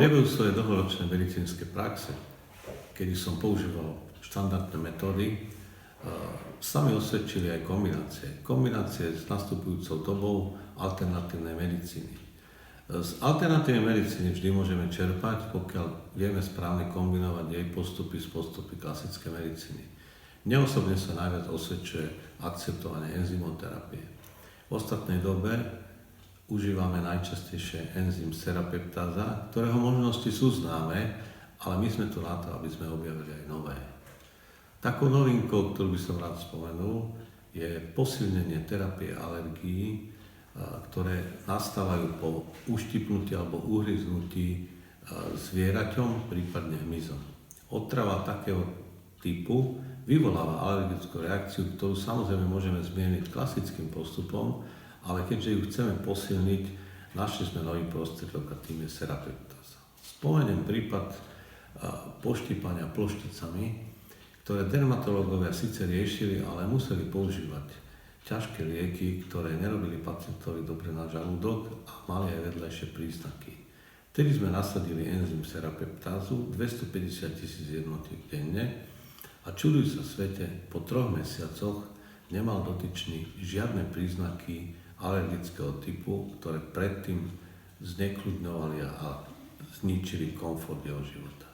priebehu svojej dlhoročnej medicínskej praxe, kedy som používal štandardné metódy, sa mi osvedčili aj kombinácie s nastupujúcou dobou alternatívnej medicíny. Z alternatívnej medicíny vždy môžeme čerpať, pokiaľ vieme správne kombinovať jej postupy s postupy klasickej medicíny. Mne osobne sa najviac osvedčuje akceptovanie enzymoterapie. V ostatnej dobe užívame najčastejšie enzym serapeptáza, ktorého možnosti sú známe, ale my sme tu na to, aby sme objavili aj nové. Takou novinkou, ktorú by som rád spomenul, je posilnenie terapie alergií, ktoré nastávajú po uštipnutí alebo uhryznutí zvieraťom, prípadne hmyzom. Otrava takého typu vyvoláva alergickú reakciu, ktorú samozrejme môžeme zmieniť klasickým postupom, ale keďže ju chceme posilniť, našli sme nový prostriedok a tým je serapeptáza. Spomeniem prípad poštípania plošticami, ktoré dermatológovia síce riešili, ale museli používať ťažké lieky, ktoré nerobili pacientovi dobre na žalúdok a mali aj vedľajšie príznaky. Vtedy sme nasadili enzym serapeptázu 250 000 jednotiek denne a čuduj sa svete, po 3 mesiacoch nemal dotyčný žiadne príznaky alergického typu, ktoré predtým znekľudňovali a zničili komfort jeho života.